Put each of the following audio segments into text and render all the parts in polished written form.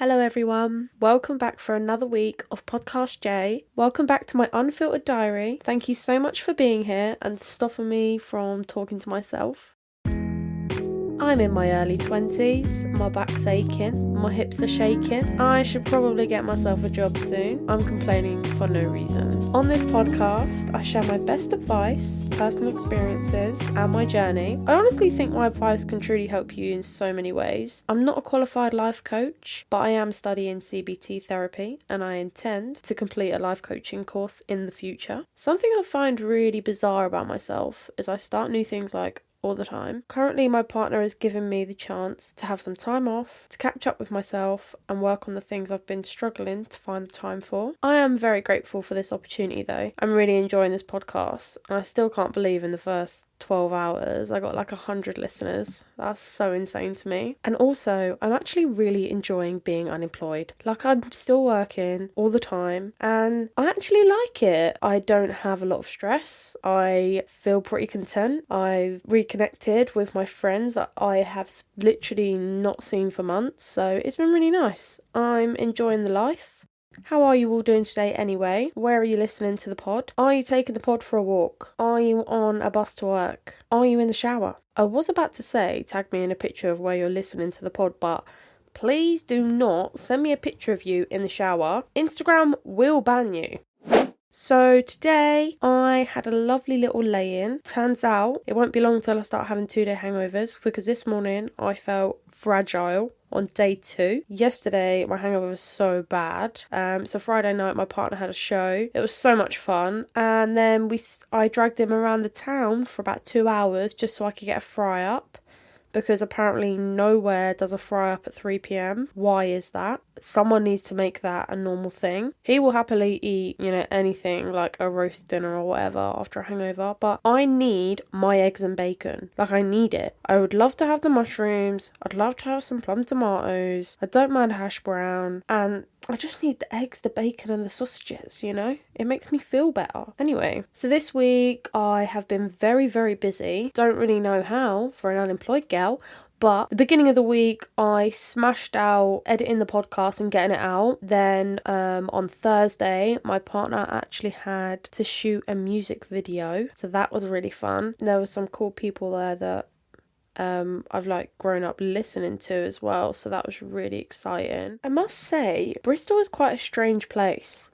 Hello everyone, welcome back for another week of Podcast J. Welcome back to my Unfiltered diary. Thank you so much for being here and stopping me from talking to myself. I'm in my early 20s, my back's aching, my hips are shaking. I should probably get myself a job soon. I'm complaining for no reason. On this podcast, I share my best advice, personal experiences, and my journey. I honestly think my advice can truly help you in so many ways. I'm not a qualified life coach, but I am studying CBT therapy and I intend to complete a life coaching course in the future. Something I find really bizarre about myself is I start new things like all the time. Currently, my partner has given me the chance to have some time off, to catch up with myself and work on the things I've been struggling to find the time for. I am very grateful for this opportunity though. I'm really enjoying this podcast and I still can't believe in the first 12 hours I got like 100 listeners. That's so insane to me. And also, I'm actually really enjoying being unemployed. Like, I'm still working all the time and I actually like it. I don't have a lot of stress. I feel pretty content. I've reconnected with my friends that I have literally not seen for months, so it's been really nice. I'm enjoying the life. How are you all doing today anyway? Where are you listening to the pod? Are you taking the pod for a walk? Are you on a bus to work? Are you in the shower? I was about to say tag me in a picture of where you're listening to the pod, but please do not send me a picture of you in the shower. Instagram will ban you. So today I had a lovely little lay-in. Turns out it won't be long till I start having 2-day hangovers because this morning I felt fragile on day 2. Yesterday my hangover was so bad. So Friday night my partner had a show. It was so much fun, and then I dragged him around the town for about 2 hours just so I could get a fry up. Because apparently nowhere does a fry up at 3 p.m. Why is that? Someone needs to make that a normal thing. He will happily eat, anything like a roast dinner or whatever after a hangover, but I need my eggs and bacon. Like, I need it. I would love to have the mushrooms. I'd love to have some plum tomatoes. I don't mind hash brown. And I just need the eggs, the bacon and the sausages, It makes me feel better. Anyway, so this week I have been very, very busy. Don't really know how for an unemployed gal, but the beginning of the week I smashed out editing the podcast and getting it out. Then on Thursday my partner actually had to shoot a music video, so that was really fun. There were some cool people there that I've grown up listening to as well, so that was really exciting. I must say, Bristol is quite a strange place.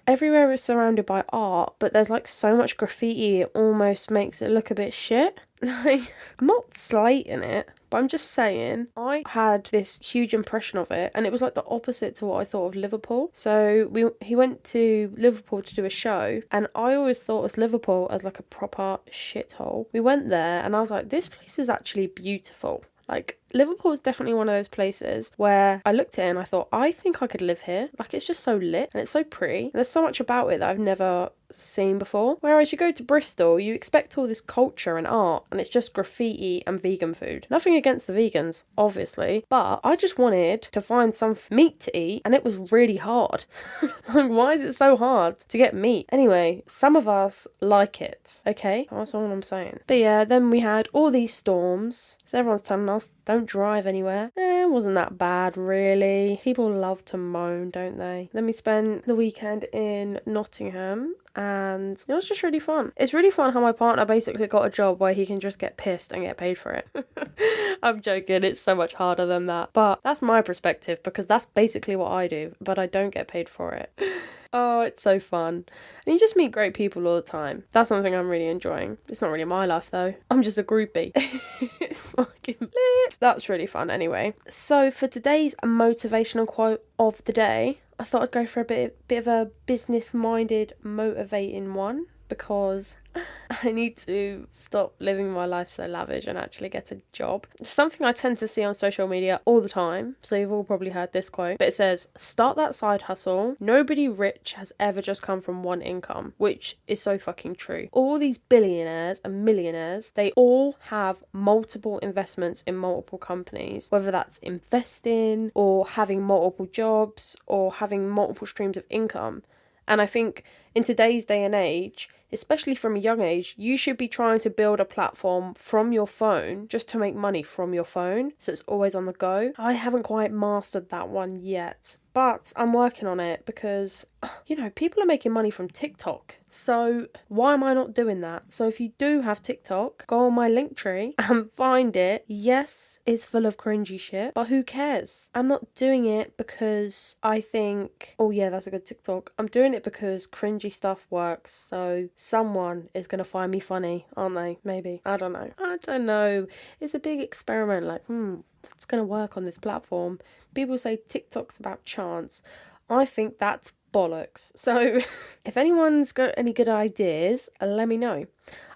Everywhere is surrounded by art, but there's so much graffiti, it almost makes it look a bit shit. I'm not slating it, but I'm just saying, I had this huge impression of it, and it was the opposite to what I thought of Liverpool. So he went to Liverpool to do a show, and I always thought of Liverpool as a proper shithole. We went there, and I was like, this place is actually beautiful. Liverpool is definitely one of those places where I looked at it and I thought, I think I could live here. It's just so lit and it's so pretty. And there's so much about it that I've never seen before. Whereas you go to Bristol, you expect all this culture and art, and it's just graffiti and vegan food. Nothing against the vegans, obviously, but I just wanted to find some meat to eat, and it was really hard. Why is it so hard to get meat? Anyway, some of us like it, okay? That's all I'm saying. But yeah, then we had all these storms, so everyone's telling us, don't drive anywhere. It wasn't that bad, really. People love to moan, don't they? Then we spent the weekend in Nottingham, and it was just really fun. It's really fun how my partner basically got a job where he can just get pissed and get paid for it. I'm joking, it's so much harder than that. But that's my perspective, because that's basically what I do, but I don't get paid for it. Oh, it's so fun. And you just meet great people all the time. That's something I'm really enjoying. It's not really my life though. I'm just a groupie. It's fucking lit. That's really fun anyway. So for today's motivational quote of the day, I thought I'd go for a bit of a business-minded, motivating one, because I need to stop living my life so lavish and actually get a job. It's something I tend to see on social media all the time, so you've all probably heard this quote, but it says, start that side hustle. Nobody rich has ever just come from one income, which is so fucking true. All these billionaires and millionaires, they all have multiple investments in multiple companies, whether that's investing or having multiple jobs or having multiple streams of income. And I think in today's day and age, especially from a young age, you should be trying to build a platform from your phone just to make money from your phone. So it's always on the go. I haven't quite mastered that one yet, but I'm working on it because, people are making money from TikTok. So why am I not doing that? So if you do have TikTok, go on my link tree and find it. Yes, it's full of cringy shit, but who cares? I'm not doing it because I think, oh yeah, that's a good TikTok. I'm doing it because cringy stuff works. So someone is going to find me funny, aren't they? Maybe. I don't know. It's a big experiment. Like, what's going to work on this platform? People say TikTok's about chance. I think that's bollocks. So if anyone's got any good ideas, let me know.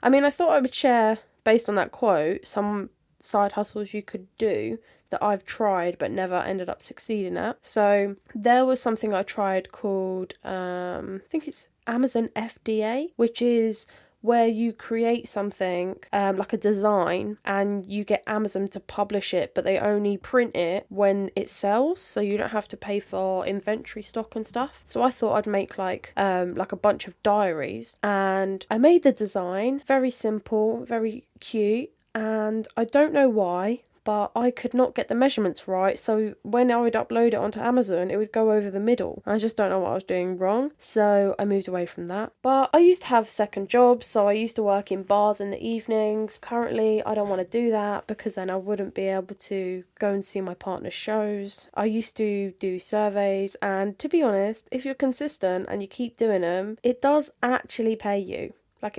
I mean, I thought I would share, based on that quote, some side hustles you could do that I've tried but never ended up succeeding at. So there was something I tried called, I think it's Amazon FDA, which is where you create something like a design and you get Amazon to publish it, but they only print it when it sells, so you don't have to pay for inventory stock and stuff. So I thought I'd make like a bunch of diaries, and I made the design very simple, very cute, and I don't know why, but I could not get the measurements right, so when I would upload it onto Amazon, it would go over the middle. I just don't know what I was doing wrong, so I moved away from that. But I used to have second jobs, so I used to work in bars in the evenings. Currently, I don't want to do that because then I wouldn't be able to go and see my partner's shows. I used to do surveys, and to be honest, if you're consistent and you keep doing them, it does actually pay you.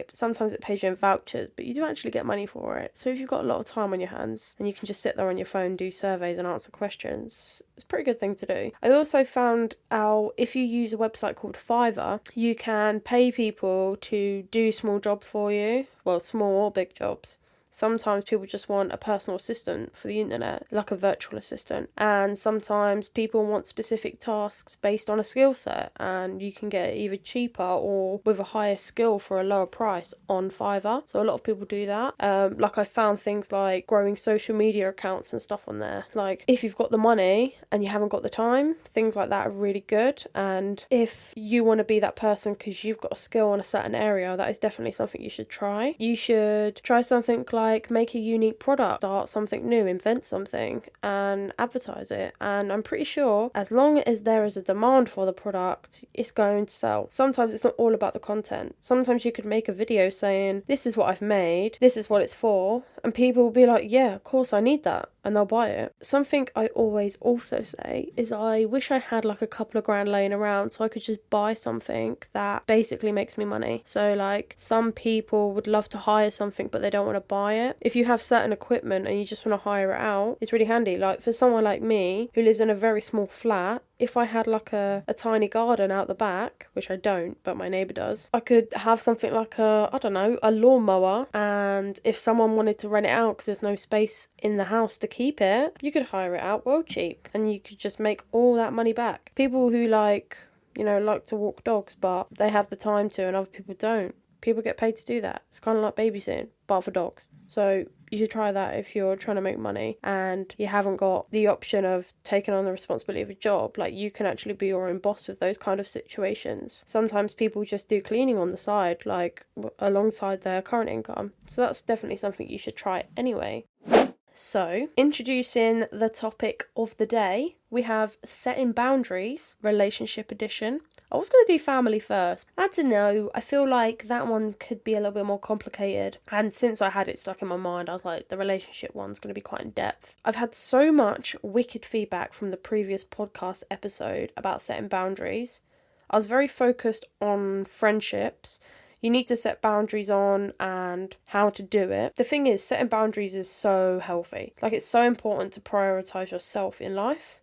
Sometimes it pays you in vouchers, but you do actually get money for it. So if you've got a lot of time on your hands and you can just sit there on your phone, do surveys and answer questions, it's a pretty good thing to do. I also found out if you use a website called Fiverr, you can pay people to do small jobs for you. Well, small or big jobs. Sometimes people just want a personal assistant for the internet, like a virtual assistant. And sometimes people want specific tasks based on a skill set, and you can get it either cheaper or with a higher skill for a lower price on Fiverr. So a lot of people do that. I found things like growing social media accounts and stuff on there. Like if you've got the money and you haven't got the time, things like that are really good. And if you want to be that person because you've got a skill in a certain area, that is definitely something you should try. You should try something like make a unique product, start something new, invent something and advertise it. And I'm pretty sure as long as there is a demand for the product, it's going to sell. Sometimes it's not all about the content. Sometimes you could make a video saying, this is what I've made, this is what it's for, and people will be like, yeah, of course I need that, and they'll buy it. Something I always also say is I wish I had like a couple of grand laying around so I could just buy something that basically makes me money. So like some people would love to hire something but they don't want to buy it. If you have certain equipment and you just want to hire it out, it's really handy. Like for someone like me who lives in a very small flat, if I had like a tiny garden out the back, which I don't, but my neighbour does, I could have something like a lawnmower, and if someone wanted to rent it out because there's no space in the house to keep it, you could hire it out well cheap and you could just make all that money back. People who like to walk dogs but they have the time to and other people don't, people get paid to do that. It's kind of like babysitting but for dogs. So you should try that if you're trying to make money and you haven't got the option of taking on the responsibility of a job. Like you can actually be your own boss with those kind of situations. Sometimes people just do cleaning on the side, like alongside their current income. So that's definitely something you should try anyway. So, introducing the topic of the day, we have setting boundaries, relationship edition. I was going to do family first. I don't know, I feel like that one could be a little bit more complicated. And since I had it stuck in my mind, I was like, the relationship one's going to be quite in depth. I've had so much wicked feedback from the previous podcast episode about setting boundaries. I was very focused on friendships. You need to set boundaries on and how to do it. The thing is, setting boundaries is so healthy. Like, it's so important to prioritise yourself in life.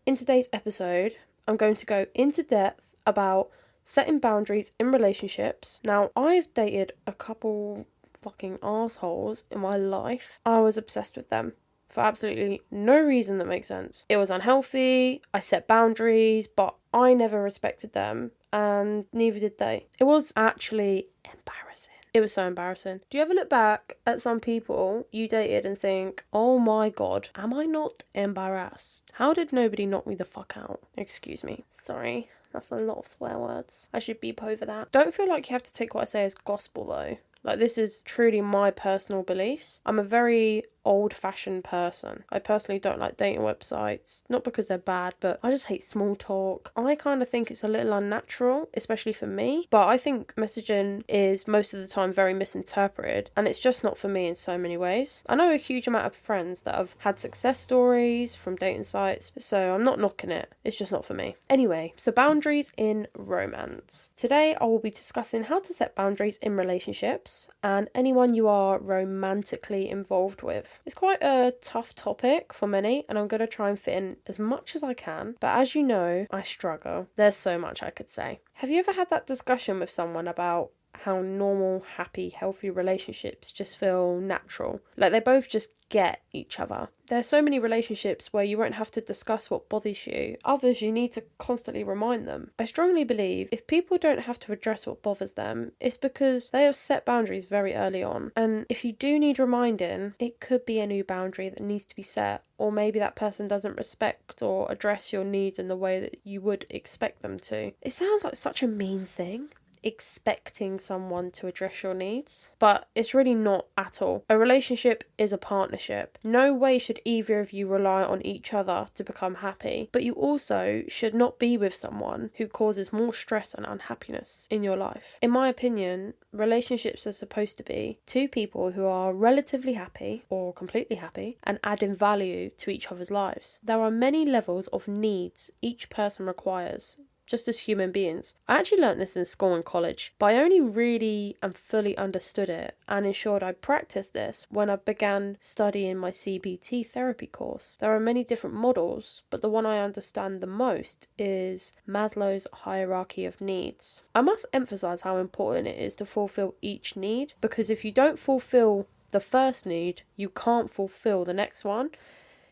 In today's episode, I'm going to go into depth about setting boundaries in relationships. Now, I've dated a couple fucking assholes in my life. I was obsessed with them for absolutely no reason that makes sense. It was unhealthy, I set boundaries, but I never respected them, and neither did they. It was actually embarrassing. It was so embarrassing. Do you ever look back at some people you dated and think, oh my god, am I not embarrassed? How did nobody knock me the fuck out? Excuse me. Sorry. That's a lot of swear words. I should beep over that. Don't feel like you have to take what I say as gospel though. Like, this is truly my personal beliefs. I'm a very old-fashioned person. I personally don't like dating websites. Not because they're bad, but I just hate small talk. I kind of think it's a little unnatural, especially for me. But I think messaging is most of the time very misinterpreted, and it's just not for me in so many ways. I know a huge amount of friends that have had success stories from dating sites, so I'm not knocking it. It's just not for me. Anyway, so boundaries in romance. Today I will be discussing how to set boundaries in relationships and anyone you are romantically involved with. It's quite a tough topic for many, and I'm going to try and fit in as much as I can, but as you know, I struggle. There's so much I could say. Have you ever had that discussion with someone about how normal, happy, healthy relationships just feel natural? Like, they both just get each other. There are so many relationships where you won't have to discuss what bothers you. Others, you need to constantly remind them. I strongly believe if people don't have to address what bothers them, it's because they have set boundaries very early on. And if you do need reminding, it could be a new boundary that needs to be set, or maybe that person doesn't respect or address your needs in the way that you would expect them to. It sounds like such a mean thing, expecting someone to address your needs, but it's really not at all. A relationship is a partnership. No way should either of you rely on each other to become happy, but you also should not be with someone who causes more stress and unhappiness in your life. In my opinion, relationships are supposed to be two people who are relatively happy or completely happy and adding value to each other's lives. There are many levels of needs each person requires, just as human beings. I actually learnt this in school and college, but I only really and fully understood it and ensured I practiced this when I began studying my CBT therapy course. There are many different models, but the one I understand the most is Maslow's hierarchy of needs. I must emphasise how important it is to fulfil each need, because if you don't fulfil the first need, you can't fulfil the next one.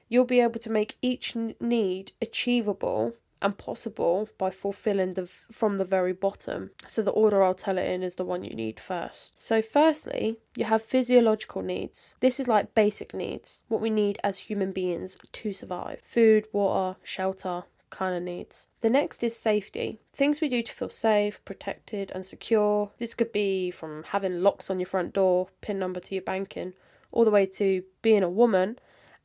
You'll be able to make each need achievable and possible by fulfilling from the very bottom. So the order I'll tell it in is the one you need first. So firstly, you have physiological needs. This is like basic needs, what we need as human beings to survive. Food, water, shelter, kind of needs. The next is safety. Things we do to feel safe, protected and secure. This could be from having locks on your front door, PIN number to your banking, all the way to being a woman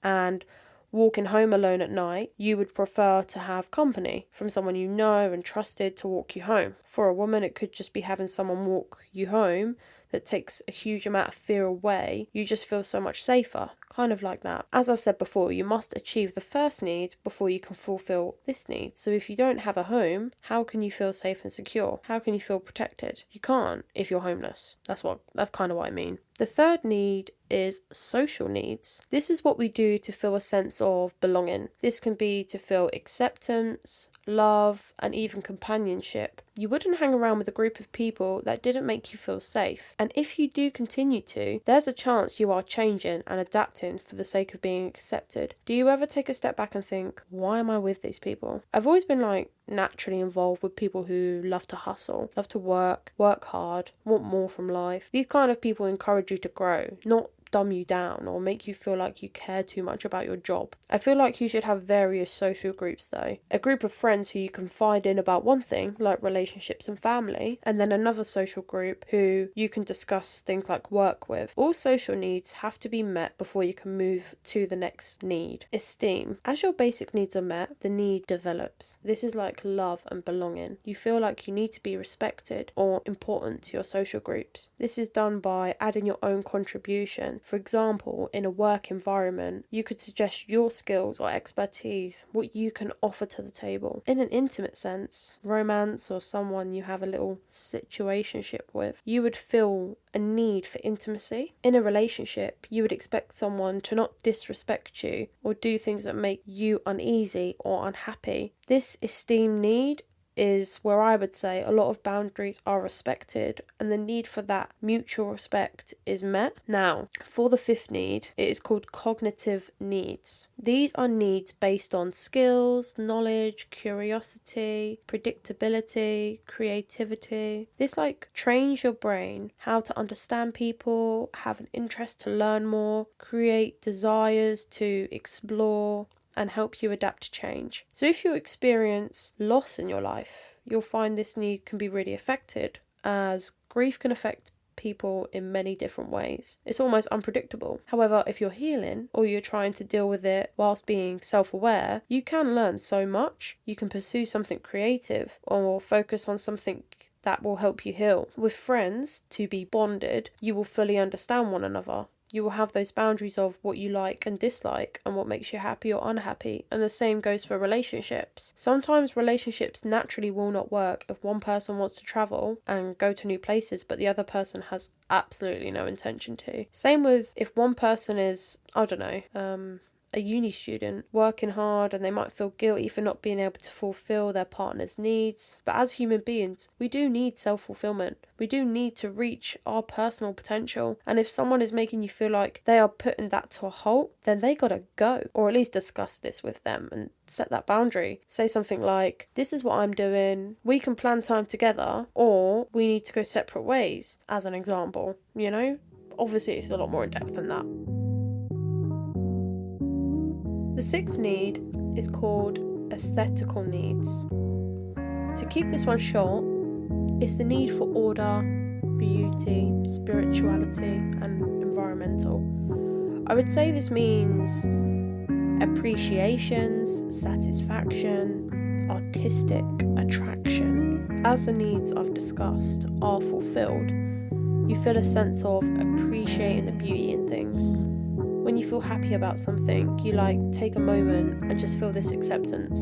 and walking home alone at night. You would prefer to have company from someone you know and trusted to walk you home. For a woman, it could just be having someone walk you home that takes a huge amount of fear away. You just feel so much safer, kind of like that. As I've said before, you must achieve the first need before you can fulfill this need. So if you don't have a home, how can you feel safe and secure? How can you feel protected? You can't if you're homeless. That's kind of what I mean. The third need is social needs. This is what we do to feel a sense of belonging. This can be to feel acceptance, love, and even companionship. You wouldn't hang around with a group of people that didn't make you feel safe. And if you do continue to, there's a chance you are changing and adapting for the sake of being accepted. Do you ever take a step back and think, why am I with these people? I've always been naturally involved with people who love to hustle, love to work hard, want more from life. These kind of people encourage you to grow, not dumb you down or make you feel like you care too much about your job. I feel like you should have various social groups though. A group of friends who you confide in about one thing, like relationships and family, and then another social group who you can discuss things like work with. All social needs have to be met before you can move to the next need. Esteem. As your basic needs are met, the need develops. This is like love and belonging. You feel like you need to be respected or important to your social groups. This is done by adding your own contribution. For example, in a work environment, you could suggest your skills or expertise, what you can offer to the table. In an intimate sense, romance or someone you have a little situationship with, you would feel a need for intimacy. In a relationship, you would expect someone to not disrespect you or do things that make you uneasy or unhappy. This esteem need is where I would say a lot of boundaries are respected and the need for that mutual respect is met. Now, for the fifth need, it is called cognitive needs. These are needs based on skills, knowledge, curiosity, predictability, creativity. This trains your brain how to understand people, have an interest to learn more, create desires to explore, and help you adapt to change. So if you experience loss in your life, you'll find this need can be really affected, as grief can affect people in many different ways. It's almost unpredictable. However, if you're healing or you're trying to deal with it whilst being self-aware, you can learn so much. You can pursue something creative or focus on something that will help you heal. With friends, to be bonded, you will fully understand one another. You will have those boundaries of what you like and dislike and what makes you happy or unhappy. And the same goes for relationships. Sometimes relationships naturally will not work if one person wants to travel and go to new places, but the other person has absolutely no intention to. Same with if one person is, I don't know, a uni student working hard and they might feel guilty for not being able to fulfill their partner's needs. But as human beings, we do need self-fulfillment. We do need to reach our personal potential. And if someone is making you feel like they are putting that to a halt, then they gotta go. Or at least discuss this with them and set that boundary. Say something like, this is what I'm doing, we can plan time together, or we need to go separate ways, as an example, you know? Obviously it's a lot more in depth than that. The sixth need is called aesthetical needs. To keep this one short, it's the need for order, beauty, spirituality, and environmental. I would say this means appreciations, satisfaction, artistic attraction. As the needs I've discussed are fulfilled, you feel a sense of appreciating the beauty in things. When you feel happy about something, you take a moment and just feel this acceptance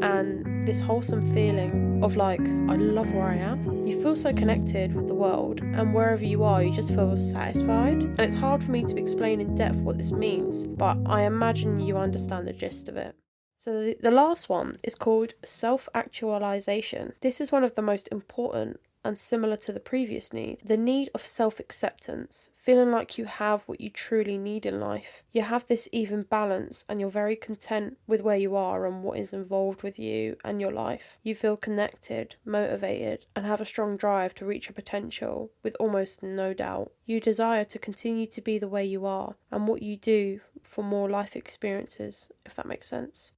and this wholesome feeling of I love where I am. You feel so connected with the world, and wherever you are, you just feel satisfied. And it's hard for me to explain in depth what this means, but I imagine you understand the gist of it. So the last one is called self-actualization. This is one of the most important and similar to the previous need, the need of self-acceptance, feeling like you have what you truly need in life. You have this even balance and you're very content with where you are and what is involved with you and your life. You feel connected, motivated, and have a strong drive to reach your potential with almost no doubt. You desire to continue to be the way you are and what you do for more life experiences, if that makes sense.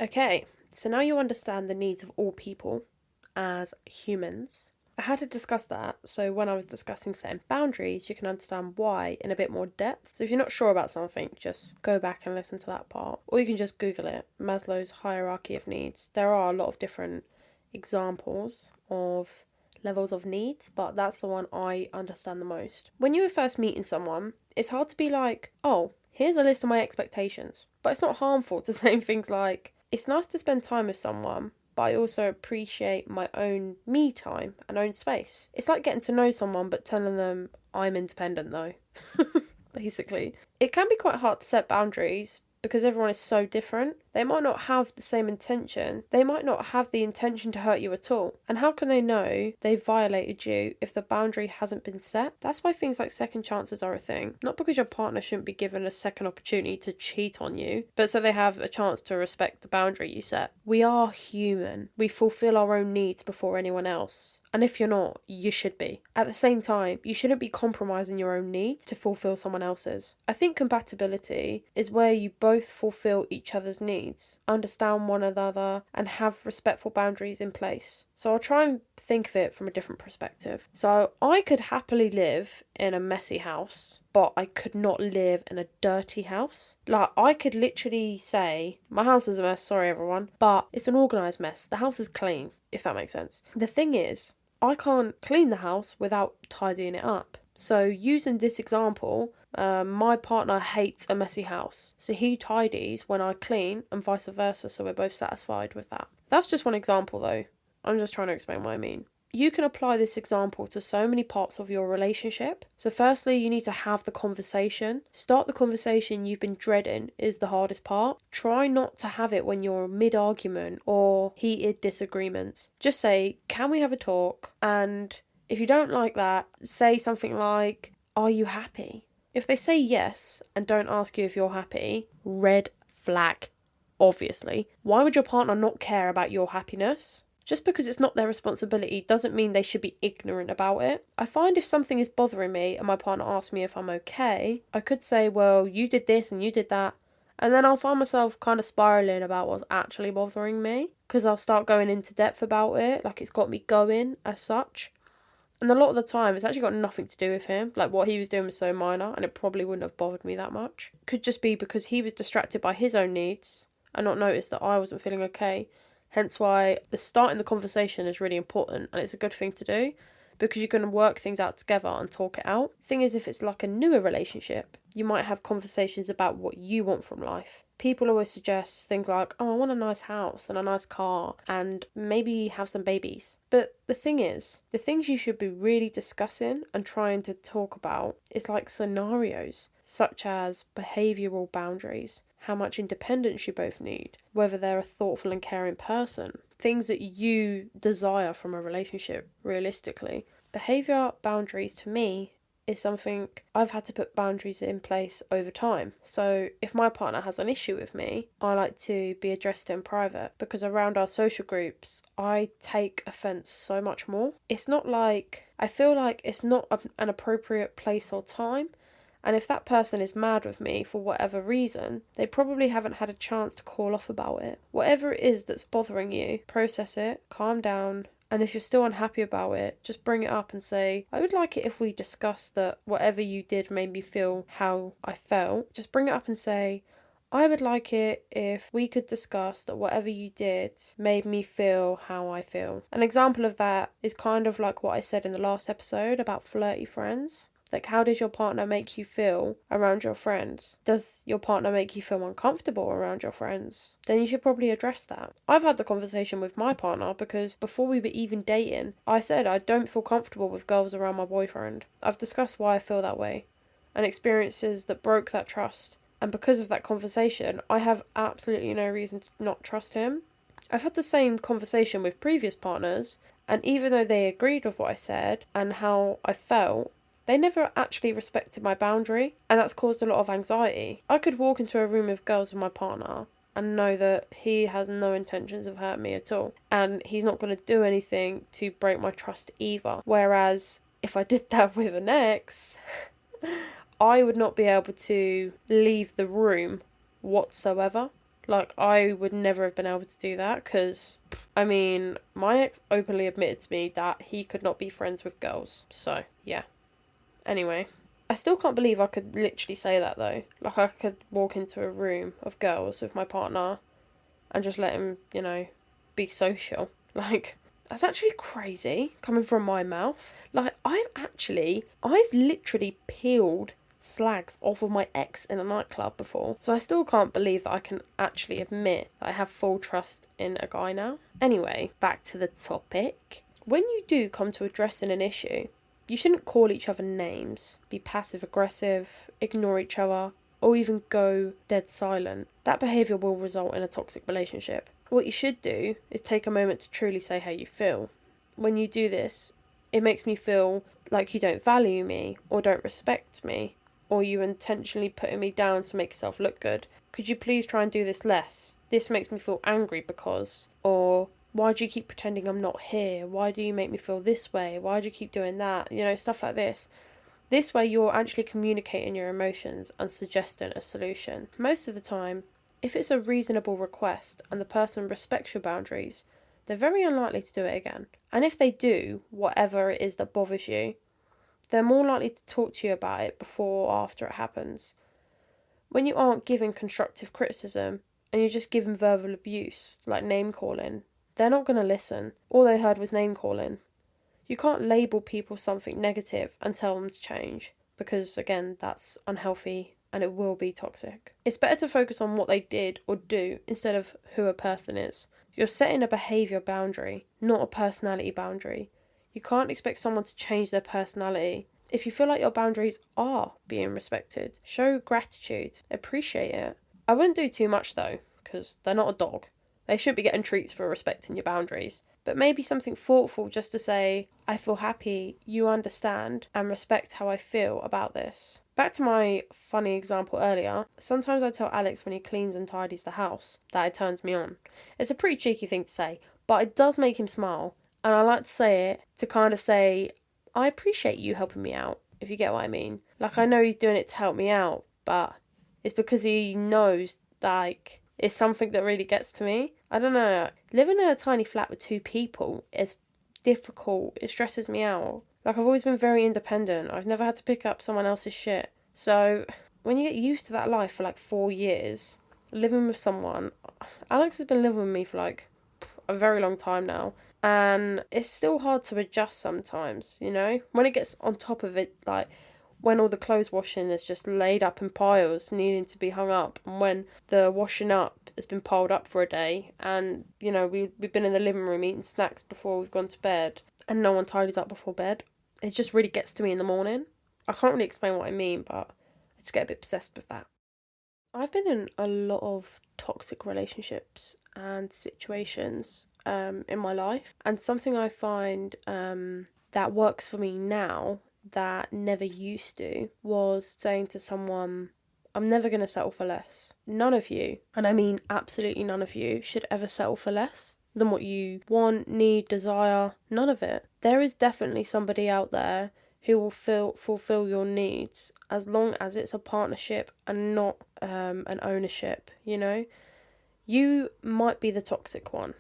Okay, so now you understand the needs of all people as humans. I had to discuss that, so when I was discussing setting boundaries, you can understand why in a bit more depth. So if you're not sure about something, just go back and listen to that part. Or you can just Google it, Maslow's hierarchy of needs. There are a lot of different examples of levels of needs, but that's the one I understand the most. When you were first meeting someone, it's hard to be like, oh, here's a list of my expectations. But it's not harmful to say things like, it's nice to spend time with someone, but I also appreciate my own me time and own space. It's like getting to know someone but telling them I'm independent though. Basically. It can be quite hard to set boundaries because everyone is so different. They might not have the same intention. They might not have the intention to hurt you at all. And how can they know they've violated you if the boundary hasn't been set? That's why things like second chances are a thing. Not because your partner shouldn't be given a second opportunity to cheat on you, but so they have a chance to respect the boundary you set. We are human. We fulfill our own needs before anyone else. And if you're not, you should be. At the same time, you shouldn't be compromising your own needs to fulfill someone else's. I think compatibility is where you both fulfill each other's needs, understand one another, and have respectful boundaries in place. So I'll try and think of it from a different perspective. So I could happily live in a messy house, but I could not live in a dirty house. I could literally say, my house is a mess, sorry everyone, but it's an organised mess. The house is clean, if that makes sense. The thing is, I can't clean the house without tidying it up. So using this example, my partner hates a messy house. So he tidies when I clean and vice versa. So we're both satisfied with that. That's just one example though. I'm just trying to explain what I mean. You can apply this example to so many parts of your relationship. So firstly, you need to have the conversation. Start the conversation you've been dreading is the hardest part. Try not to have it when you're mid-argument or heated disagreements. Just say, can we have a talk? And if you don't like that, say something like, are you happy? If they say yes and don't ask you if you're happy, red flag, obviously. Why would your partner not care about your happiness? Just because it's not their responsibility doesn't mean they should be ignorant about it. I find if something is bothering me and my partner asks me if I'm okay, I could say, well, you did this and you did that, And then I'll find myself kind of spiraling about what's actually bothering me, because I'll start going into depth about it, like it's got me going as such. And a lot of the time, it's actually got nothing to do with him. Like, what he was doing was so minor, and it probably wouldn't have bothered me that much. Could just be because he was distracted by his own needs and not noticed that I wasn't feeling okay. Hence why the starting the conversation is really important, and it's a good thing to do, because you can work things out together and talk it out. Thing is, if it's like a newer relationship, you might have conversations about what you want from life. People always suggest things like, oh, I want a nice house and a nice car and maybe have some babies. But the thing is, the things you should be really discussing and trying to talk about is like scenarios, such as behavioural boundaries, how much independence you both need, whether they're a thoughtful and caring person, things that you desire from a relationship, realistically. Behaviour boundaries, to me, is something I've had to put boundaries in place over time. So if my partner has an issue with me, I like to be addressed in private, because around our social groups, I take offence so much more. It's not like, I feel like it's not an appropriate place or time. And if that person is mad with me for whatever reason, they probably haven't had a chance to call off about it. Whatever it is that's bothering you, process it, calm down, and if you're still unhappy about it, just bring it up and say, I would like it if we discussed that whatever you did made me feel how I felt. Just bring it up and say, I would like it if we could discuss that whatever you did made me feel how I feel. An example of that is kind of like what I said in the last episode about flirty friends. Like, how does your partner make you feel around your friends? Does your partner make you feel uncomfortable around your friends? Then you should probably address that. I've had the conversation with my partner because before we were even dating, I said I don't feel comfortable with girls around my boyfriend. I've discussed why I feel that way and experiences that broke that trust. And because of that conversation, I have absolutely no reason to not trust him. I've had the same conversation with previous partners, and even though they agreed with what I said and how I felt, they never actually respected my boundary, and that's caused a lot of anxiety. I could walk into a room with girls with my partner and know that he has no intentions of hurting me at all, and he's not going to do anything to break my trust either. Whereas if I did that with an ex, I would not be able to leave the room whatsoever. Like, I would never have been able to do that because, I mean, my ex openly admitted to me that he could not be friends with girls. So, yeah. Anyway, I still can't believe I could literally say that though. Like, I could walk into a room of girls with my partner and just let him, be social. Like, that's actually crazy coming from my mouth. Like, I've literally peeled slags off of my ex in a nightclub before. So I still can't believe that I can actually admit that I have full trust in a guy now. Anyway, back to the topic. When you do come to addressing an issue, you shouldn't call each other names, be passive aggressive, ignore each other, or even go dead silent. That behaviour will result in a toxic relationship. What you should do is take a moment to truly say how you feel. When you do this, it makes me feel like you don't value me or don't respect me, or you intentionally putting me down to make yourself look good. Could you please try and do this less? This makes me feel angry because, or why do you keep pretending I'm not here? Why do you make me feel this way? Why do you keep doing that? Stuff like this. This way you're actually communicating your emotions and suggesting a solution. Most of the time, if it's a reasonable request and the person respects your boundaries, they're very unlikely to do it again. And if they do, whatever it is that bothers you, they're more likely to talk to you about it before or after it happens. When you aren't giving constructive criticism and you're just giving verbal abuse, like name calling, they're not going to listen. All they heard was name calling. You can't label people something negative and tell them to change, because again, that's unhealthy and it will be toxic. It's better to focus on what they did or do instead of who a person is. You're setting a behaviour boundary, not a personality boundary. You can't expect someone to change their personality. If you feel like your boundaries are being respected, show gratitude, appreciate it. I wouldn't do too much though, because they're not a dog. They should be getting treats for respecting your boundaries. But maybe something thoughtful just to say, I feel happy, you understand, and respect how I feel about this. Back to my funny example earlier, sometimes I tell Alex when he cleans and tidies the house that it turns me on. It's a pretty cheeky thing to say, but it does make him smile. And I like to say it to kind of say, I appreciate you helping me out, if you get what I mean. Like, I know he's doing it to help me out, but it's because he knows Like, it's something that really gets to me. I don't know. Living in a tiny flat with 2 people is difficult. It stresses me out. Like, I've always been very independent. I've never had to pick up someone else's shit. So, when you get used to that life for like 4 years, living with someone, Alex has been living with me for like a very long time now. And it's still hard to adjust sometimes, you know? When it gets on top of it, like, when all the clothes washing is just laid up in piles needing to be hung up, and when the washing up has been piled up for a day, and, you know, we've been in the living room eating snacks before we've gone to bed, and no one tidies up before bed, it just really gets to me in the morning. I can't really explain what I mean, but I just get a bit obsessed with that. I've been in a lot of toxic relationships and situations in my life, and something I find that works for me now that never used to was saying to someone, I'm never going to settle for less. None of you, and I mean absolutely none of you, should ever settle for less than what you want, need, desire. None of it. There is definitely somebody out there who will fulfill your needs, as long as it's a partnership and not an ownership, you know? You might be the toxic one,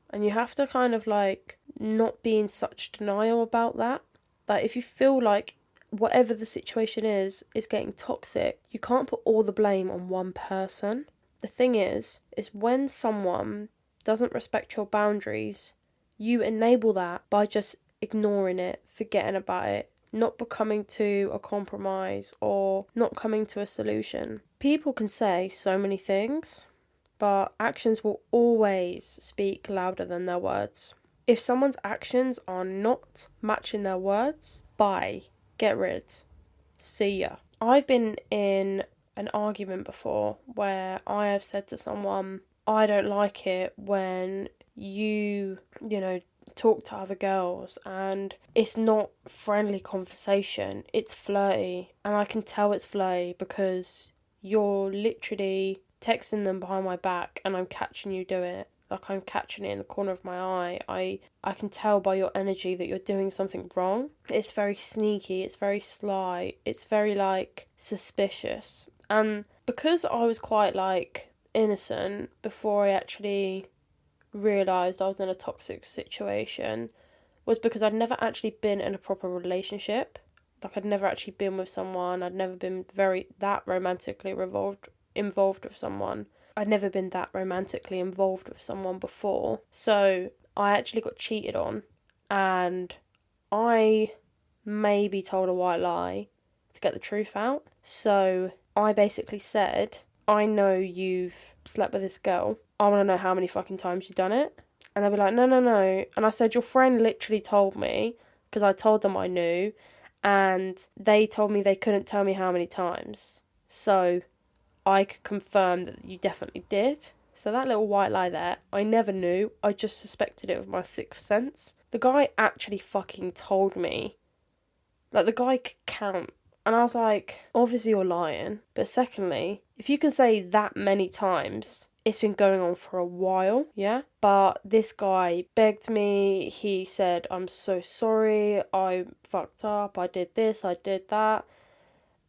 and you have to kind of like not be in such denial about that. Like, if you feel like whatever the situation is getting toxic, you can't put all the blame on one person. The thing is when someone doesn't respect your boundaries, you enable that by just ignoring it, forgetting about it, not becoming to a compromise or not coming to a solution. People can say so many things, but actions will always speak louder than their words. If someone's actions are not matching their words, bye, get rid, see ya. I've been in an argument before where I have said to someone, I don't like it when you know, talk to other girls and it's not friendly conversation, it's flirty, and I can tell it's flirty because you're literally texting them behind my back and I'm catching you do it. Like, I'm catching it in the corner of my eye. I can tell by your energy that you're doing something wrong. It's very sneaky, it's very sly, it's very, like, suspicious. And because I was quite, like, innocent before I actually realised I was in a toxic situation, was because I'd never actually been in a proper relationship. Like, I'd never actually been with someone, I'd never been that romantically involved with someone. I'd never been that romantically involved with someone before. So I actually got cheated on, and I maybe told a white lie to get the truth out. So I basically said, I know you've slept with this girl. I want to know how many fucking times you've done it. And they'll be like, no. And I said, your friend literally told me, because I told them I knew, and they told me they couldn't tell me how many times. So I could confirm that you definitely did. So that little white lie there, I never knew. I just suspected it with my sixth sense. The guy actually fucking told me. Like, the guy could count. And I was like, obviously you're lying. But secondly, if you can say that many times, it's been going on for a while, yeah? But this guy begged me. He said, I'm so sorry. I fucked up. I did this. I did that.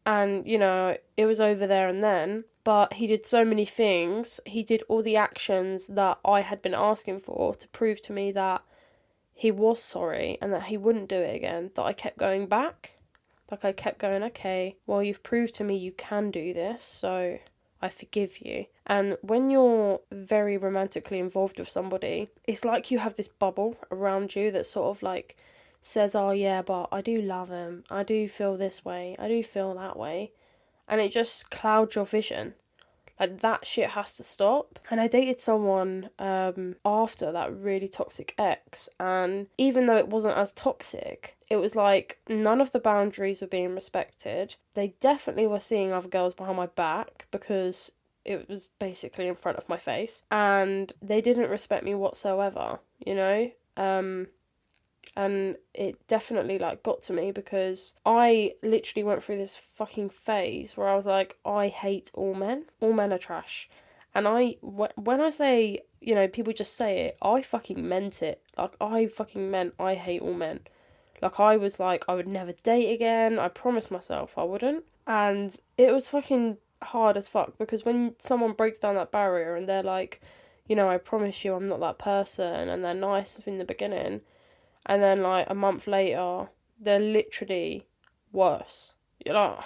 And, you know, it was over there and then, but he did so many things. He did all the actions that I had been asking for to prove to me that he was sorry and that he wouldn't do it again, that I kept going back. Like, I kept going, okay, well, you've proved to me you can do this, so I forgive you. And when you're very romantically involved with somebody, it's like you have this bubble around you that sort of, like, says, oh yeah, but I do love him, I do feel this way, I do feel that way, and it just clouds your vision. Like, that shit has to stop. And I dated someone after that really toxic ex, and even though it wasn't as toxic, it was like none of the boundaries were being respected. They definitely were seeing other girls behind my back because it was basically in front of my face, and they didn't respect me whatsoever, you know? And it definitely, like, got to me because I literally went through this fucking phase where I was like, I hate all men. All men are trash. And when I say, you know, people just say it, I fucking meant it. Like, I fucking meant I hate all men. Like, I was like, I would never date again. I promised myself I wouldn't. And it was fucking hard as fuck, because when someone breaks down that barrier and they're like, you know, I promise you I'm not that person, and they're nice in the beginning, and then like a month later they're literally worse. You're like,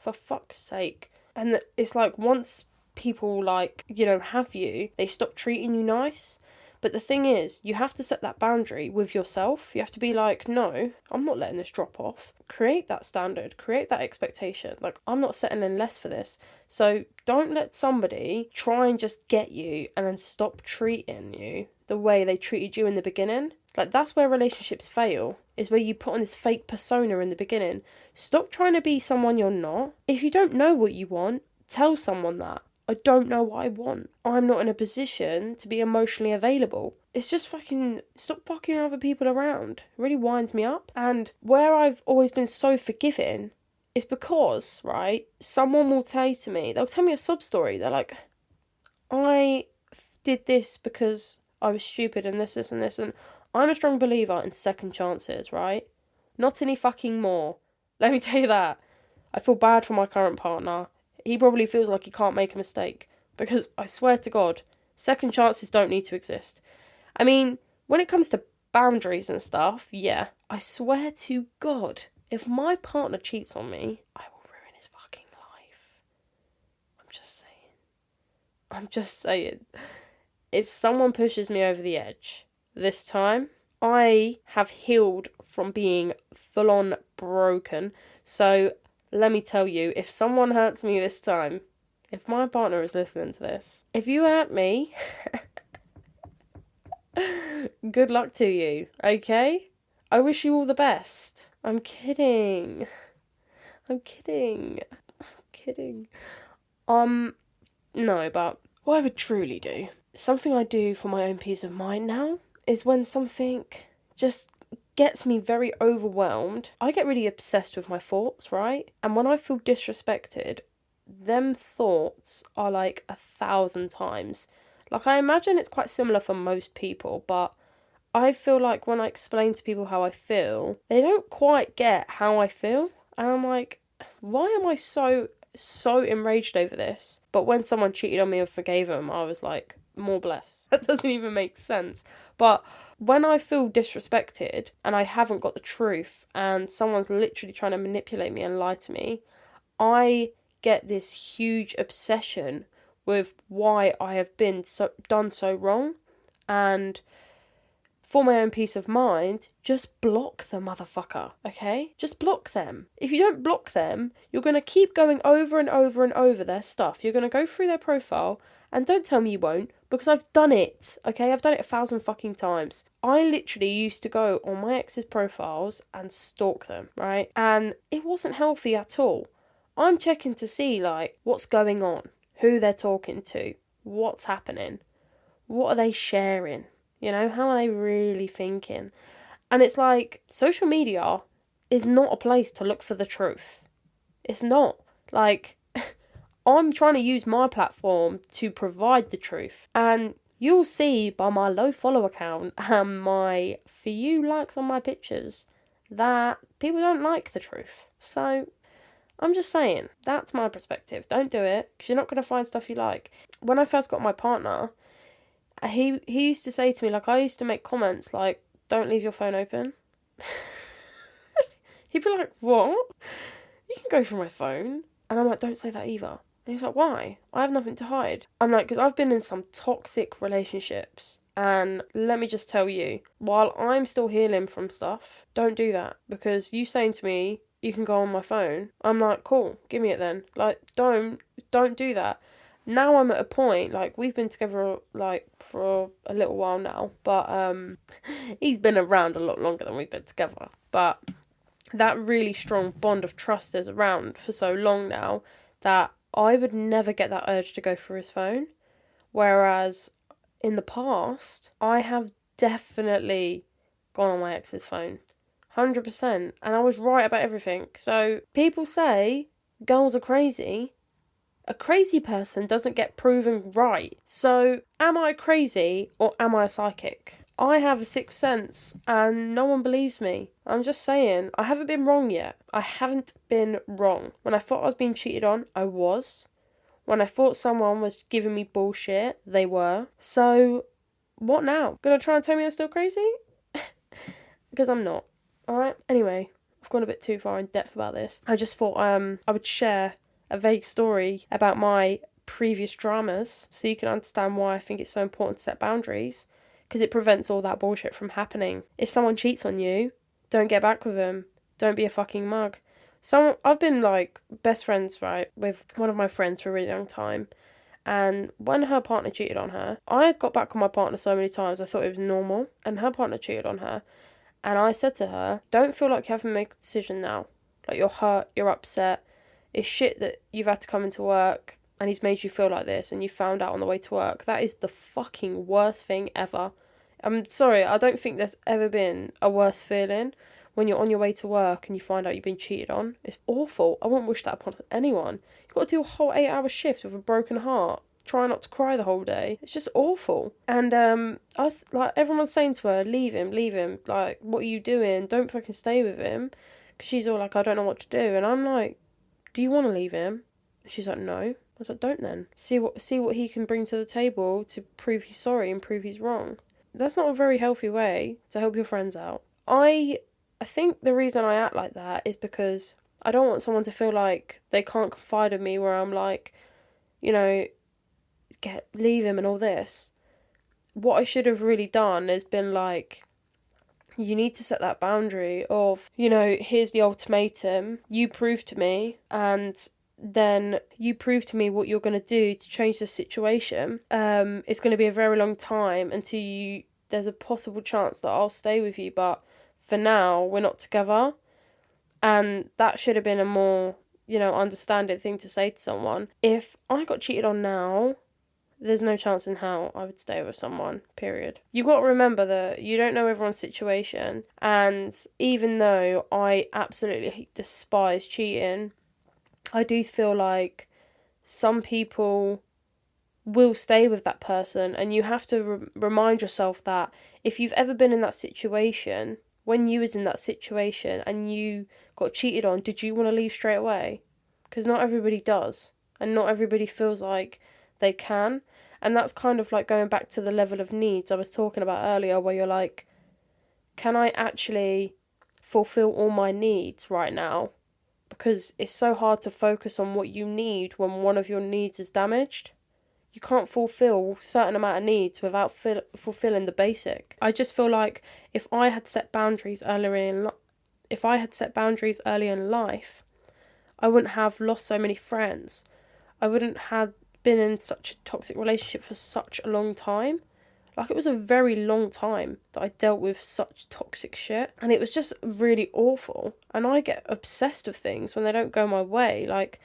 for fuck's sake. And it's like, once people like, you know, have you, they stop treating you nice. But the thing is, you have to set that boundary with yourself. You have to be like, no, I'm not letting this drop off. Create that standard, create that expectation. Like, I'm not settling less for this. So don't let somebody try and just get you and then stop treating you the way they treated you in the beginning. Like, that's where relationships fail, is where you put on this fake persona in the beginning. Stop trying to be someone you're not. If you don't know what you want, tell someone that. I don't know what I want. I'm not in a position to be emotionally available. It's just fucking, stop fucking other people around. It really winds me up. And where I've always been so forgiving is because, right, someone will say to me, they'll tell me a sob story. They're like, I did this because I was stupid and this, and this. And I'm a strong believer in second chances, right? Not any fucking more. Let me tell you that. I feel bad for my current partner. He probably feels like he can't make a mistake, because I swear to God, second chances don't need to exist. I mean, when it comes to boundaries and stuff, yeah, I swear to God, if my partner cheats on me, I will ruin his fucking life. I'm just saying. If someone pushes me over the edge this time, I have healed from being full on broken. So let me tell you, if someone hurts me this time, if my partner is listening to this, if you hurt me, good luck to you, okay? I wish you all the best. I'm kidding. No, but what I would truly do, something I do for my own peace of mind now, is when something just gets me very overwhelmed, I get really obsessed with my thoughts, right? And when I feel disrespected, them thoughts are like 1,000 times. Like, I imagine it's quite similar for most people, but I feel like when I explain to people how I feel, they don't quite get how I feel. And I'm like, why am I so enraged over this? But when someone cheated on me and forgave them, I was like, more blessed. That doesn't even make sense. But when I feel disrespected and I haven't got the truth and someone's literally trying to manipulate me and lie to me, I get this huge obsession with why I have been done so wrong. And for my own peace of mind, just block the motherfucker, okay? Just block them. If you don't block them, you're going to keep going over and over and over their stuff. You're going to go through their profile, and don't tell me you won't, because I've done it, okay? I've done it 1,000 fucking times. I literally used to go on my ex's profiles and stalk them, right? And it wasn't healthy at all. I'm checking to see, like, what's going on, who they're talking to, what's happening, what are they sharing? You know, how are they really thinking? And it's like, social media is not a place to look for the truth. It's not. Like, I'm trying to use my platform to provide the truth. And you'll see by my low follow count and my few likes on my pictures that people don't like the truth. So I'm just saying, that's my perspective. Don't do it, because you're not going to find stuff you like. When I first got my partner, he used to say to me, like, I used to make comments like, don't leave your phone open. He'd be like, what? You can go through my phone. And I'm like, don't say that either. And he's like, why? I have nothing to hide. I'm like, because I've been in some toxic relationships. And let me just tell you, while I'm still healing from stuff, don't do that. Because you saying to me, you can go on my phone. I'm like, cool, give me it then. Like, don't do that. Now I'm at a point, like, we've been together, like, for a little while now, but, he's been around a lot longer than we've been together, but that really strong bond of trust is around for so long now that I would never get that urge to go through his phone, whereas in the past, I have definitely gone on my ex's phone, 100%, and I was right about everything. So, people say girls are crazy. A crazy person doesn't get proven right. So, am I crazy or am I a psychic? I have a sixth sense and no one believes me. I'm just saying, I haven't been wrong yet. I haven't been wrong. When I thought I was being cheated on, I was. When I thought someone was giving me bullshit, they were. So, what now? Gonna try and tell me I'm still crazy? Because I'm not. Alright? Anyway, I've gone a bit too far in depth about this. I just thought I would share a vague story about my previous dramas so you can understand why I think it's so important to set boundaries, because it prevents all that bullshit from happening. If someone cheats on you, don't get back with them. Don't be a fucking mug. I've been like best friends, right, with one of my friends for a really long time, and when her partner cheated on her, I had got back with my partner so many times I thought it was normal, and her partner cheated on her, and I said to her, don't feel like you have to make a decision now. Like, you're hurt, you're upset, it's shit that you've had to come into work and he's made you feel like this and you found out on the way to work. That is the fucking worst thing ever. I'm sorry, I don't think there's ever been a worse feeling when you're on your way to work and you find out you've been cheated on. It's awful. I wouldn't wish that upon anyone. You've got to do a whole 8-hour shift with a broken heart. Try not to cry the whole day. It's just awful. And everyone's saying to her, leave him. Like, what are you doing? Don't fucking stay with him. Because she's all like, I don't know what to do. And I'm like, do you want to leave him? She's like, no. I was like, don't then. See what he can bring to the table to prove he's sorry and prove he's wrong. That's not a very healthy way to help your friends out. I think the reason I act like that is because I don't want someone to feel like they can't confide in me, where I'm like, you know, leave him and all this. What I should have really done is been like, you need to set that boundary of, you know, here's the ultimatum, you prove to me, and then you prove to me what you're going to do to change the situation. It's going to be a very long time until there's a possible chance that I'll stay with you, but for now, we're not together. And that should have been a more, you know, understanding thing to say to someone. If I got cheated on now, there's no chance in hell I would stay with someone, period. You've got to remember that you don't know everyone's situation, and even though I absolutely despise cheating, I do feel like some people will stay with that person, and you have to remind yourself that if you've ever been in that situation, when you was in that situation and you got cheated on, did you want to leave straight away? Because not everybody does, and not everybody feels like they can. And that's kind of like going back to the level of needs I was talking about earlier, where you're like, can I actually fulfill all my needs right now? Because it's so hard to focus on what you need when one of your needs is damaged. You can't fulfill a certain amount of needs without fulfilling the basic. I just feel like if I had set boundaries earlier in life, I wouldn't have lost so many friends. I wouldn't have been in such a toxic relationship for such a long time. Like, it was a very long time that I dealt with such toxic shit, and it was just really awful. And I get obsessed with things when they don't go my way. Like,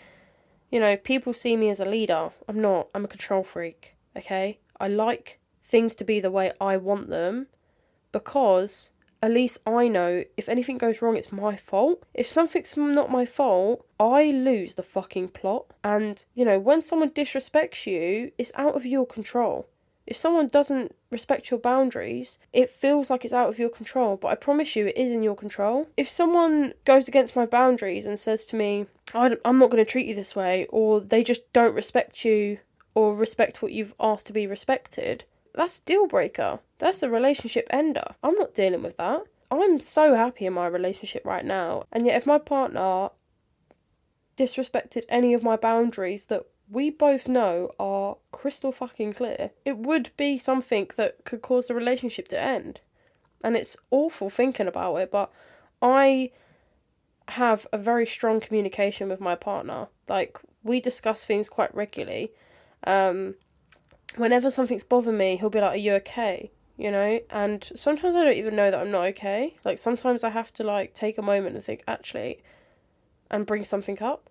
you know, people see me as a leader. I'm not. I'm a control freak, okay? I like things to be the way I want them, because at least I know if anything goes wrong, it's my fault. If something's not my fault, I lose the fucking plot. And, you know, when someone disrespects you, it's out of your control. If someone doesn't respect your boundaries, it feels like it's out of your control, but I promise you it is in your control. If someone goes against my boundaries and says to me, I'm not going to treat you this way, or they just don't respect you or respect what you've asked to be respected, that's a deal breaker. That's a relationship ender. I'm not dealing with that. I'm so happy in my relationship right now, and yet if my partner disrespected any of my boundaries that we both know are crystal fucking clear, it would be something that could cause the relationship to end. And it's awful thinking about it, but I have a very strong communication with my partner. Like, we discuss things quite regularly. Whenever something's bothering me, he'll be like, are you okay? You know? And sometimes I don't even know that I'm not okay. Like, sometimes I have to, like, take a moment and think, actually, and bring something up.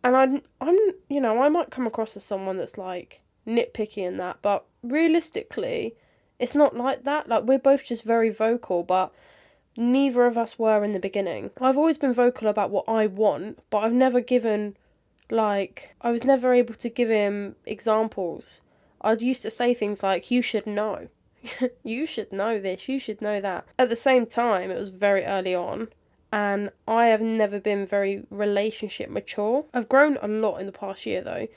And I'm, you know, I might come across as someone that's, like, nitpicky and that, but realistically, it's not like that. Like, we're both just very vocal, but neither of us were in the beginning. I've always been vocal about what I want, but I've never given, like, I was never able to give him examples. I used to say things like, you should know. You should know this, you should know that. At the same time, it was very early on, and I have never been very relationship mature. I've grown a lot in the past year though,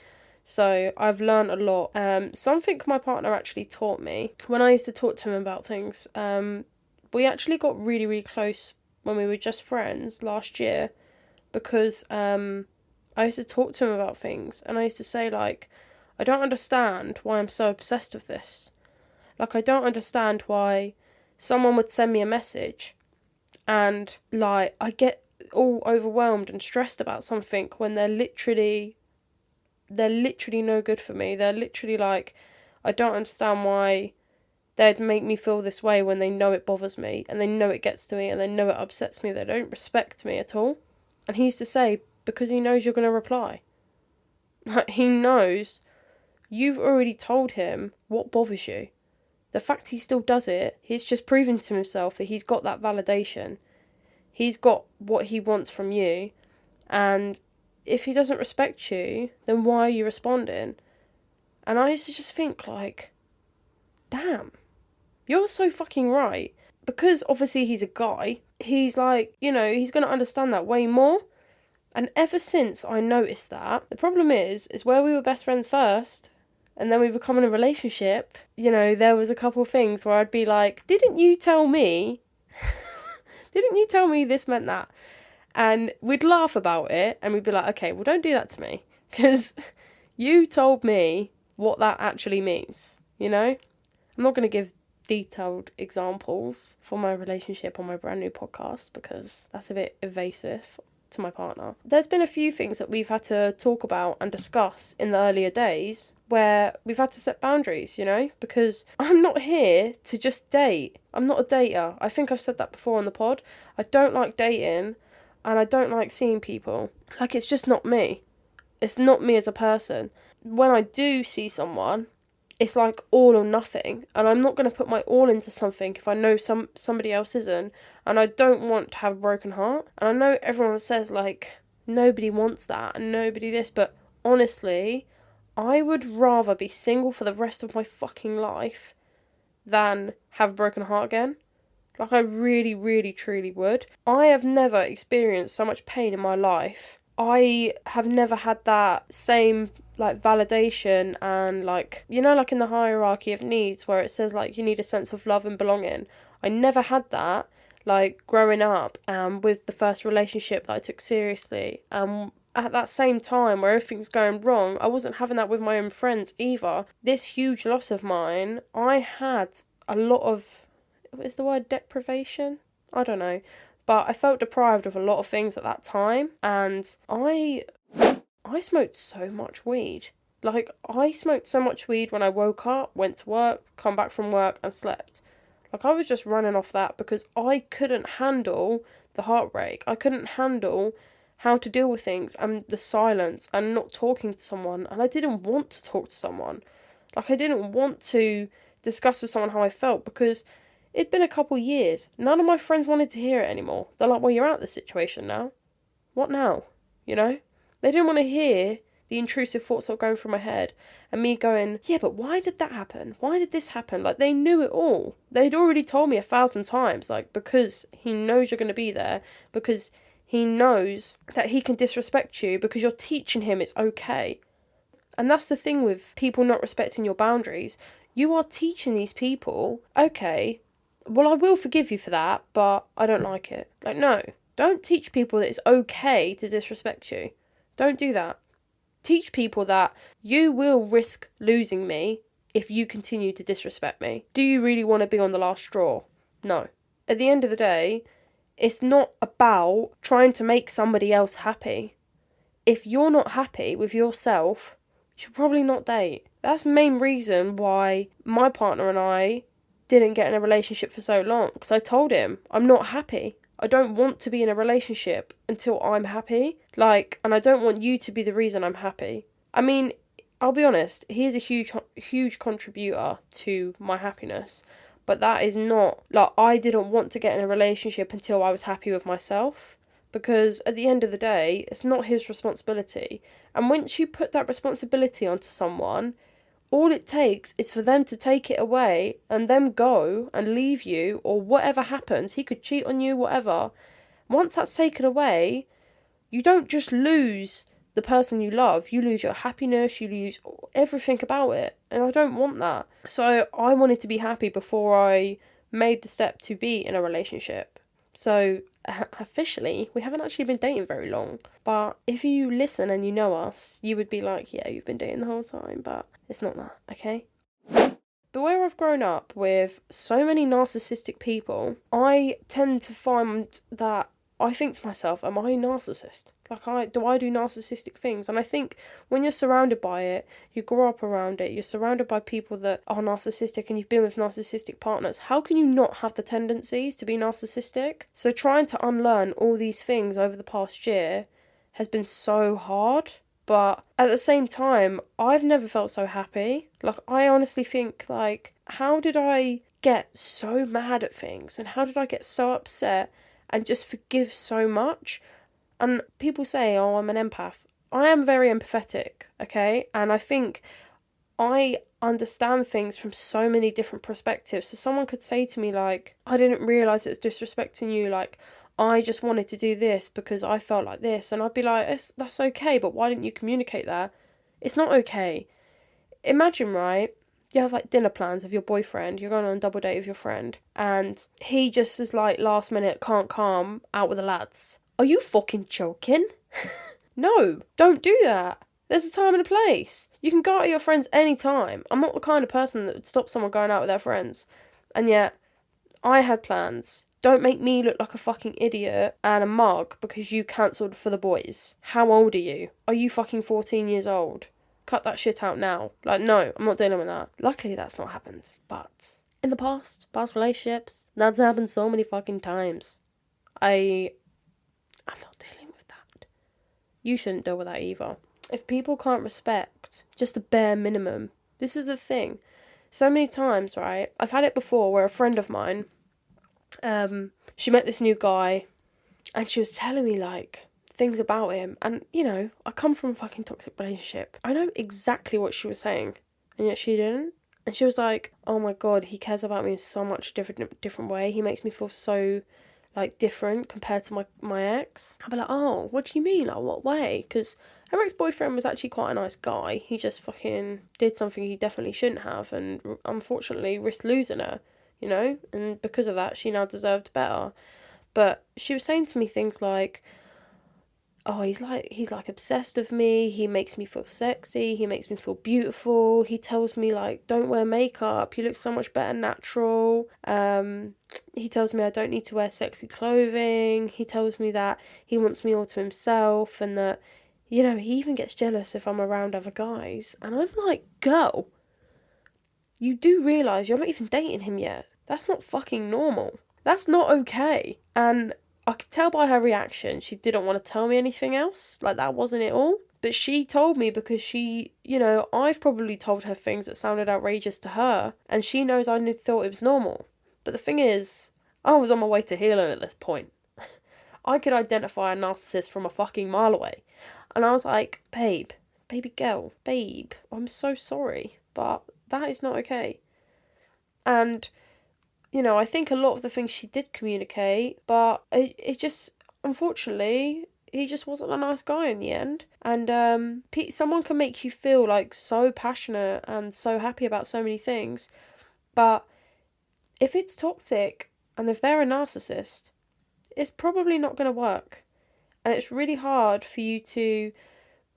So I've learned a lot. Something my partner actually taught me when I used to talk to him about things. We actually got really, really close when we were just friends last year, because I used to talk to him about things, and I used to say, like, I don't understand why I'm so obsessed with this. Like, I don't understand why someone would send me a message and, like, I get all overwhelmed and stressed about something when they're literally no good for me. They're literally like, I don't understand why they'd make me feel this way when they know it bothers me, and they know it gets to me, and they know it upsets me. They don't respect me at all. And he used to say, because he knows you're going to reply. Like, he knows you've already told him what bothers you. The fact he still does it, he's just proven to himself that he's got that validation. He's got what he wants from you. And if he doesn't respect you, then why are you responding? And I used to just think, like, damn, you're so fucking right. Because obviously he's a guy, he's like, you know, he's going to understand that way more. And ever since I noticed that, the problem is where we were best friends first, and then we become in a relationship, you know, there was a couple of things where I'd be like, didn't you tell me? Didn't you tell me this meant that? And we'd laugh about it, and we'd be like, okay, well, don't do that to me, because you told me what that actually means, you know? I'm not going to give detailed examples for my relationship on my brand new podcast, because that's a bit evasive to my partner. There's been a few things that we've had to talk about and discuss in the earlier days where we've had to set boundaries, you know, because I'm not here to just date. I'm not a dater. I think I've said that before on the pod. I don't like dating, and I don't like seeing people. Like, it's just not me. It's not me as a person. When I do see someone, it's like all or nothing, and I'm not going to put my all into something if I know somebody else isn't, and I don't want to have a broken heart. And I know everyone says, like, nobody wants that and nobody this, but honestly, I would rather be single for the rest of my fucking life than have a broken heart again. Like, I really, really, truly would. I have never experienced so much pain in my life. I have never had that same, like, validation and, like, you know, like in the hierarchy of needs where it says, like, you need a sense of love and belonging. I never had that, like, growing up and with the first relationship that I took seriously. At that same time where everything was going wrong, I wasn't having that with my own friends either. This huge loss of mine, I had a lot of, is the word deprivation? I don't know. But I felt deprived of a lot of things at that time, and I smoked so much weed. Like, I smoked so much weed when I woke up, went to work, come back from work, and slept. Like, I was just running off that because I couldn't handle the heartbreak. I couldn't handle how to deal with things and the silence and not talking to someone. And I didn't want to talk to someone. Like, I didn't want to discuss with someone how I felt because it'd been a couple years. None of my friends wanted to hear it anymore. They're like, well, you're out of this situation now. What now? You know? They didn't want to hear the intrusive thoughts that were going through my head. And me going, yeah, but why did that happen? Why did this happen? Like, they knew it all. They'd already told me 1,000 times. Like, because he knows you're going to be there. Because he knows that he can disrespect you. Because you're teaching him it's okay. And that's the thing with people not respecting your boundaries. You are teaching these people, okay, well, I will forgive you for that, but I don't like it. Like, no, don't teach people that it's okay to disrespect you. Don't do that. Teach people that you will risk losing me if you continue to disrespect me. Do you really want to be on the last straw? No. At the end of the day, it's not about trying to make somebody else happy. If you're not happy with yourself, you should probably not date. That's the main reason why my partner and I didn't get in a relationship for so long, because I told him I'm not happy. I don't want to be in a relationship until I'm happy. Like, and I don't want you to be the reason I'm happy. I mean, I'll be honest, he is a huge contributor to my happiness, but that is not, like, I didn't want to get in a relationship until I was happy with myself, because at the end of the day, it's not his responsibility. And once you put that responsibility onto someone, all it takes is for them to take it away and them go and leave you, or whatever happens. He could cheat on you, whatever. Once that's taken away, you don't just lose the person you love, you lose your happiness, you lose everything about it. And I don't want that. So I wanted to be happy before I made the step to be in a relationship. So officially, we haven't actually been dating very long. But if you listen and you know us, you would be like, yeah, you've been dating the whole time. But it's not that, okay? But where I've grown up with so many narcissistic people, I tend to find that I think to myself, am I a narcissist? Like, do I do narcissistic things? And I think when you're surrounded by it, you grow up around it, you're surrounded by people that are narcissistic and you've been with narcissistic partners, how can you not have the tendencies to be narcissistic? So trying to unlearn all these things over the past year has been so hard. But at the same time, I've never felt so happy. Like, I honestly think, like, how did I get so mad at things? And how did I get so upset and just forgive so much? And people say, oh, I'm an empath. I am very empathetic, okay? And I think I understand things from so many different perspectives. So someone could say to me, like, I didn't realise it was disrespecting you, like, I just wanted to do this because I felt like this. And I'd be like, that's okay, but why didn't you communicate that? It's not okay. Imagine, right, you have like dinner plans with your boyfriend, you're going on a double date with your friend, and he just is like last minute, can't come, out with the lads. Are you fucking joking? No, don't do that. There's a time and a place. You can go out with your friends anytime. I'm not the kind of person that would stop someone going out with their friends. And yet, I had plans. Don't make me look like a fucking idiot and a mug because you cancelled for the boys. How old are you? Are you fucking 14 years old? Cut that shit out now. Like, no, I'm not dealing with that. Luckily, that's not happened. But in the past relationships, that's happened so many fucking times. I'm not dealing with that. You shouldn't deal with that either. If people can't respect just the bare minimum, this is the thing. So many times, right? I've had it before where a friend of mine, she met this new guy and she was telling me like things about him, and you know, I come from a fucking toxic relationship. I know exactly what she was saying, and yet she didn't. And she was like, oh my god, he cares about me in so much different way. He makes me feel so like different compared to my ex. I'd be like, oh, what do you mean? Like, what way? Because her ex-boyfriend was actually quite a nice guy. He just fucking did something he definitely shouldn't have, and unfortunately risked losing her. You know, and because of that, she now deserved better. But she was saying to me things like, oh, he's like obsessed with me, he makes me feel sexy, he makes me feel beautiful, he tells me like, don't wear makeup, you look so much better natural, he tells me I don't need to wear sexy clothing, he tells me that he wants me all to himself, and that, you know, he even gets jealous if I'm around other guys. And I'm like, girl, you do realise you're not even dating him yet. That's not fucking normal. That's not okay. And I could tell by her reaction, she didn't want to tell me anything else. Like, that wasn't it all. But she told me because she, you know, I've probably told her things that sounded outrageous to her, and she knows I thought it was normal. But the thing is, I was on my way to healing at this point. I could identify a narcissist from a fucking mile away. And I was like, babe, baby girl, babe, I'm so sorry, but that is not okay. And, you know, I think a lot of the things she did communicate, but it just, unfortunately, he just wasn't a nice guy in the end. And someone can make you feel like so passionate and so happy about so many things, but if it's toxic and if they're a narcissist, it's probably not going to work. And it's really hard for you to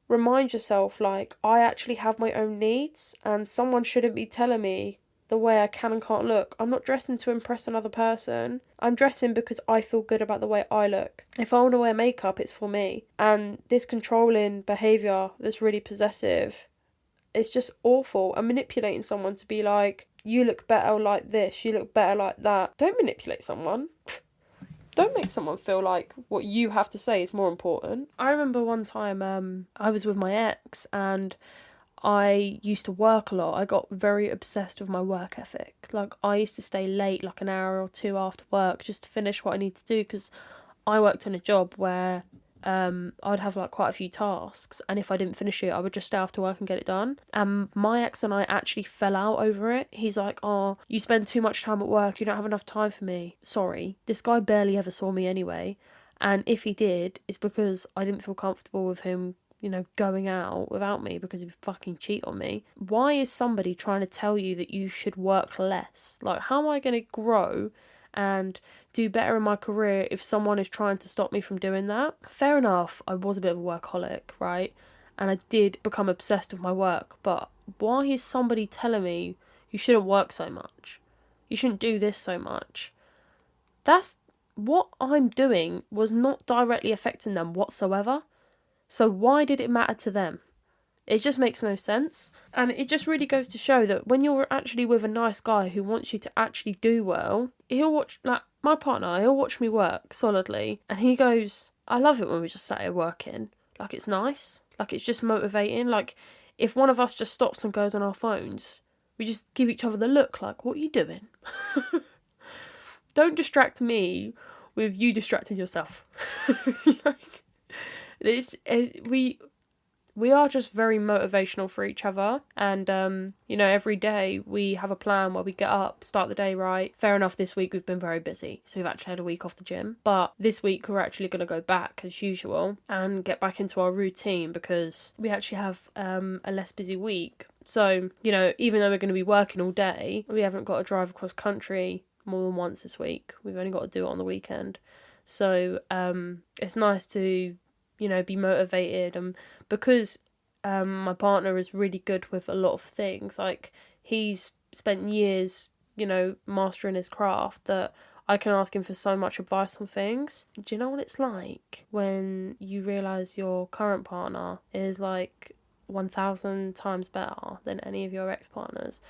remind yourself, like, I actually have my own needs and someone shouldn't be telling me the way I can and can't look. I'm not dressing to impress another person. I'm dressing because I feel good about the way I look. If I want to wear makeup, it's for me. And this controlling behaviour that's really possessive, it's just awful. And manipulating someone to be like, you look better like this, you look better like that. Don't manipulate someone. Don't make someone feel like what you have to say is more important. I remember one time I was with my ex and I used to work a lot. I got very obsessed with my work ethic. Like, I used to stay late, like an hour or two after work, just to finish what I need to do, because I worked in a job where I'd have like quite a few tasks, and if I didn't finish it, I would just stay after work and get it done. And my ex and I actually fell out over it. He's like, oh, you spend too much time at work, you don't have enough time for me. Sorry, this guy barely ever saw me anyway, and if he did, it's because I didn't feel comfortable with him, going out without me because he would fucking cheat on me. Why is somebody trying to tell you that you should work less? Like, how am I going to grow and do better in my career if someone is trying to stop me from doing that? Fair enough, I was a bit of a workaholic, right? And I did become obsessed with my work, but why is somebody telling me you shouldn't work so much? You shouldn't do this so much? That's what I'm doing was not directly affecting them whatsoever. So why did it matter to them? It just makes no sense. And it just really goes to show that when you're actually with a nice guy who wants you to actually do well, he'll watch, like my partner, he'll watch me work solidly. And he goes, I love it when we just sat here working. Like, it's nice. Like, it's just motivating. Like, if one of us just stops and goes on our phones, we just give each other the look like, what are you doing? Don't distract me with you distracting yourself. Like, we are just very motivational for each other. And, every day we have a plan where we get up, start the day right. Fair enough, this week we've been very busy. So we've actually had a week off the gym. But this week we're actually going to go back as usual and get back into our routine because we actually have a less busy week. So, even though we're going to be working all day, we haven't got to drive across country more than once this week. We've only got to do it on the weekend. So it's nice to be motivated, and because my partner is really good with a lot of things, like he's spent years mastering his craft, that I can ask him for so much advice on things. Do you know what it's like when you realise your current partner is like 1,000 times better than any of your ex-partners?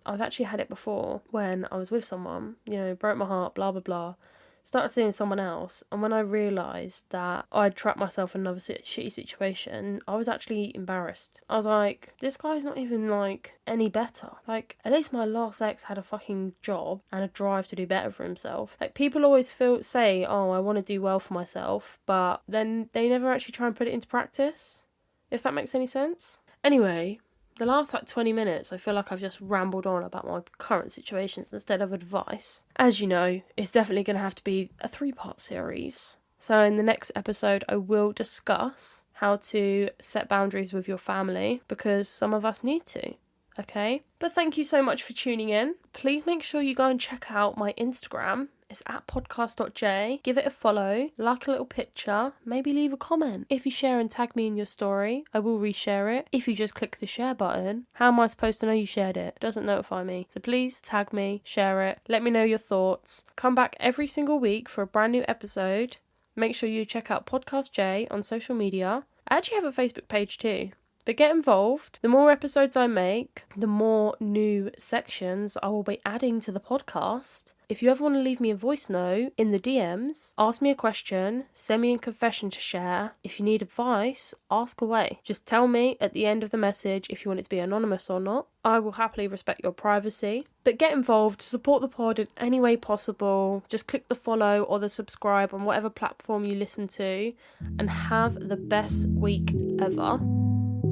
I've actually had it before when I was with someone, broke my heart, blah blah blah, started seeing someone else, and when I realised that I'd trapped myself in another shitty situation, I was actually embarrassed. I was like, this guy's not even like any better. Like, at least my last ex had a fucking job and a drive to do better for himself. Like, people always say, oh, I want to do well for myself, but then they never actually try and put it into practice, if that makes any sense. Anyway, the last 20 minutes, I feel like I've just rambled on about my current situations instead of advice. As you know, it's definitely going to have to be a 3-part series. So in the next episode, I will discuss how to set boundaries with your family, because some of us need to, okay? But thank you so much for tuning in. Please make sure you go and check out my Instagram. It's at podcast.j. Give it a follow, like a little picture, maybe leave a comment. If you share and tag me in your story, I will reshare it. If you just click the share button, how am I supposed to know you shared it? It doesn't notify me. So please tag me, share it, let me know your thoughts. Come back every single week for a brand new episode. Make sure you check out Podcast J on social media. I actually have a Facebook page too. But get involved. The more episodes I make, the more new sections I will be adding to the podcast. If you ever want to leave me a voice note in the DMs, ask me a question, send me a confession to share. If you need advice, ask away. Just tell me at the end of the message if you want it to be anonymous or not. I will happily respect your privacy. But get involved, support the pod in any way possible. Just click the follow or the subscribe on whatever platform you listen to, and have the best week ever.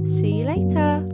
See you later.